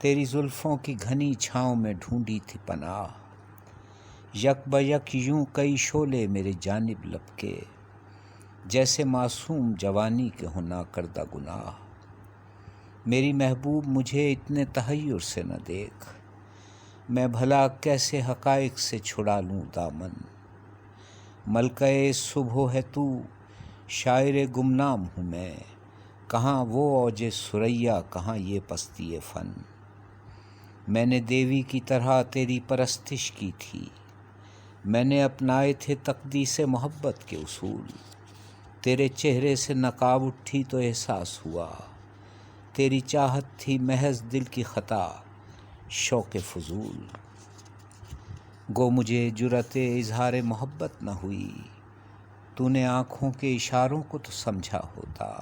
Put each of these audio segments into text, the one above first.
تیری زلفوں کی گھنی چھاؤں میں ڈھونڈی تھی پناہ، یک بہ یک یوں کئی شعلے میرے جانب لپکے، جیسے معصوم جوانی کے ہوں ناکردہ گناہ۔ میری محبوب مجھے اتنے تحیر سے نہ دیکھ، میں بھلا کیسے حقائق سے چھڑا لوں دامن۔ ملکہ صبح ہے تو، شاعر گمنام ہوں میں، کہاں وہ اوج ثریا، کہاں یہ پستی فن۔ میں نے دیوی کی طرح تیری پرستش کی تھی، میں نے اپنائے تھے تقدیس محبت کے اصول۔ تیرے چہرے سے نقاب اٹھی تو احساس ہوا، تیری چاہت تھی محض دل کی خطا، شوق فضول۔ گو مجھے جرأت اظہار محبت نہ ہوئی، تو نے آنکھوں کے اشاروں کو تو سمجھا ہوتا۔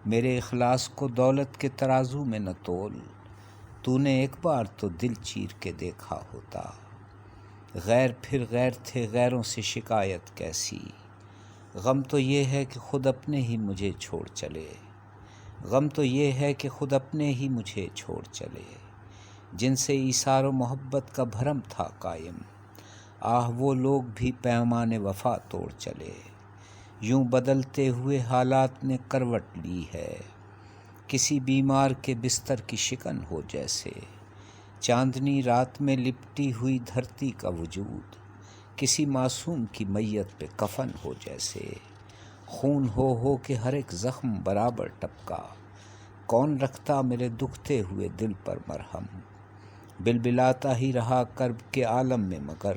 میرے اخلاص کو دولت کے ترازو میں نہ تول، تو نے ایک بار تو دل چیر کے دیکھا ہوتا۔ غیر پھر غیر تھے، غیروں سے شکایت کیسی، غم تو یہ ہے کہ خود اپنے ہی مجھے چھوڑ چلے، غم تو یہ ہے کہ خود اپنے ہی مجھے چھوڑ چلے۔ جن سے ایثار و محبت کا بھرم تھا قائم، آہ وہ لوگ بھی پیمان وفا توڑ چلے۔ یوں بدلتے ہوئے حالات نے کروٹ لی ہے، کسی بیمار کے بستر کی شکن ہو جیسے۔ چاندنی رات میں لپٹی ہوئی دھرتی کا وجود، کسی معصوم کی میت پہ کفن ہو جیسے۔ خون ہو کے ہر ایک زخم برابر ٹپکا، کون رکھتا میرے دکھتے ہوئے دل پر مرہم۔ بلبلاتا ہی رہا کرب کے عالم میں، مگر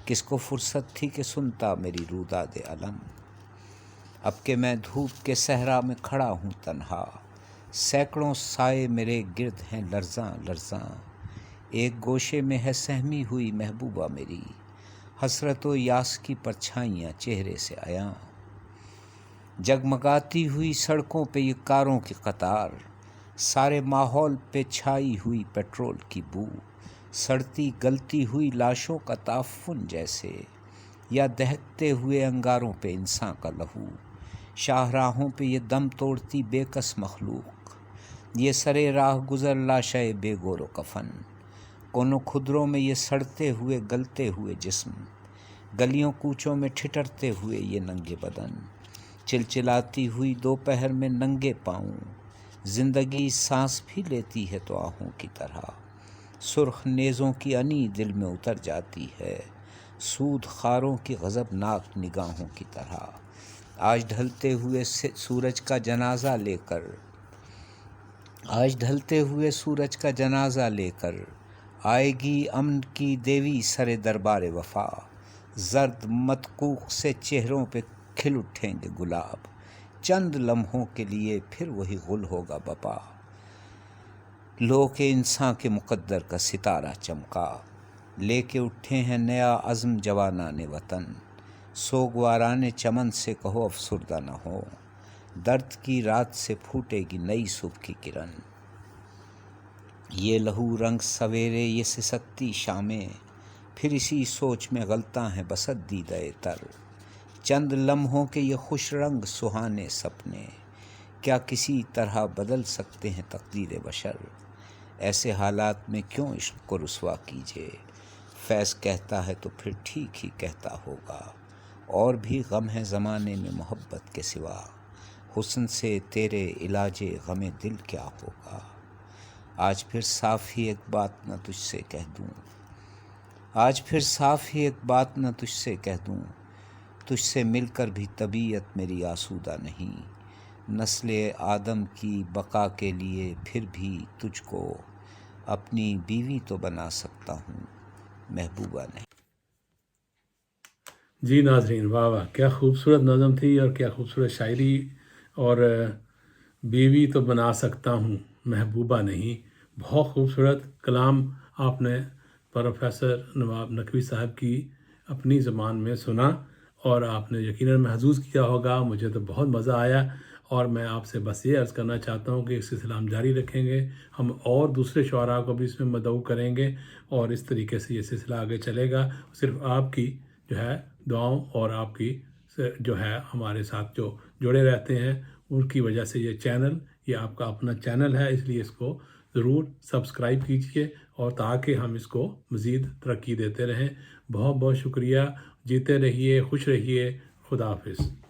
کس کو فرصت تھی کہ سنتا میری روداد علم۔ اب کہ میں دھوپ کے صحرا میں کھڑا ہوں تنہا، سینکڑوں سائے میرے گرد ہیں لرزاں لرزاں۔ ایک گوشے میں ہے سہمی ہوئی محبوبہ میری، حسرت و یاس کی پرچھائیاں چہرے سے عیاں۔ جگمگاتی ہوئی سڑکوں پہ یہ کاروں کی قطار، سارے ماحول پہ چھائی ہوئی پیٹرول کی بو، سڑتی گلتی ہوئی لاشوں کا تعفن جیسے، یا دہکتے ہوئے انگاروں پہ انسان کا لہو۔ شاہراہوں پہ یہ دم توڑتی بے کس مخلوق، یہ سرے راہ گزر لاشے بے گور و کفن۔ کونوں کھدروں میں یہ سڑتے ہوئے گلتے ہوئے جسم، گلیوں کوچوں میں ٹھٹرتے ہوئے یہ ننگے بدن۔ چلچلاتی ہوئی دوپہر میں ننگے پاؤں، زندگی سانس بھی لیتی ہے تو آہوں کی طرح۔ سرخ نیزوں کی انی دل میں اتر جاتی ہے، سود خاروں کی غضبناک نگاہوں کی طرح۔ آج ڈھلتے ہوئے سورج کا جنازہ لے کر آئے گی امن کی دیوی سر دربار وفا۔ زرد متکوک سے چہروں پہ کھل اٹھیں گے گلاب، چند لمحوں کے لیے پھر وہی غل ہوگا بپا۔ لو کہ انسان کے مقدر کا ستارہ چمکا، لے کے اٹھے ہیں نیا عزم جوانان وطن۔ سوگواران چمن سے کہو افسردہ نہ ہو، درد کی رات سے پھوٹے گی نئی صبح کی کرن۔ یہ لہو رنگ سویرے یہ سسکتی شامیں، پھر اسی سوچ میں غلطاں ہیں بسط دیدہ تر۔ چند لمحوں کے یہ خوش رنگ سہانے سپنے، کیا کسی طرح بدل سکتے ہیں تقدیر بشر؟ ایسے حالات میں کیوں عشق کو رسوا کیجے، فیض کہتا ہے تو پھر ٹھیک ہی کہتا ہوگا۔ اور بھی غم ہے زمانے میں محبت کے سوا، حسن سے تیرے علاج غم دل کیا ہوگا؟ آج پھر صاف ہی ایک بات نہ تجھ سے کہہ دوں، تجھ سے مل کر بھی طبیعت میری آسودہ نہیں۔ نسل آدم کی بقا کے لیے پھر بھی تجھ کو اپنی بیوی تو بنا سکتا ہوں، محبوبہ نہیں۔ جی ناظرین، واہ واہ، کیا خوبصورت نظم تھی اور کیا خوبصورت شاعری۔ اور بیوی تو بنا سکتا ہوں محبوبہ نہیں، بہت خوبصورت کلام آپ نے پروفیسر نواب نقوی صاحب کی اپنی زبان میں سنا، اور آپ نے یقیناً محظوظ کیا ہوگا۔ مجھے تو بہت مزہ آیا، اور میں آپ سے بس یہ عرض کرنا چاہتا ہوں کہ اس سلسلہ ہم جاری رکھیں گے، ہم اور دوسرے شعراء کو بھی اس میں مدعو کریں گے، اور اس طریقے سے یہ سلسلہ آگے چلے گا۔ صرف آپ کی جو ہے دعاؤں اور آپ کی جو ہے ہمارے ساتھ جو جڑے رہتے ہیں، ان کی وجہ سے یہ چینل، یہ آپ کا اپنا چینل ہے، اس لیے اس کو ضرور سبسکرائب کیجیے اور تاکہ ہم اس کو مزید ترقی دیتے رہیں۔ بہت بہت شکریہ، جیتے رہیے، خوش رہیے، خدا حافظ۔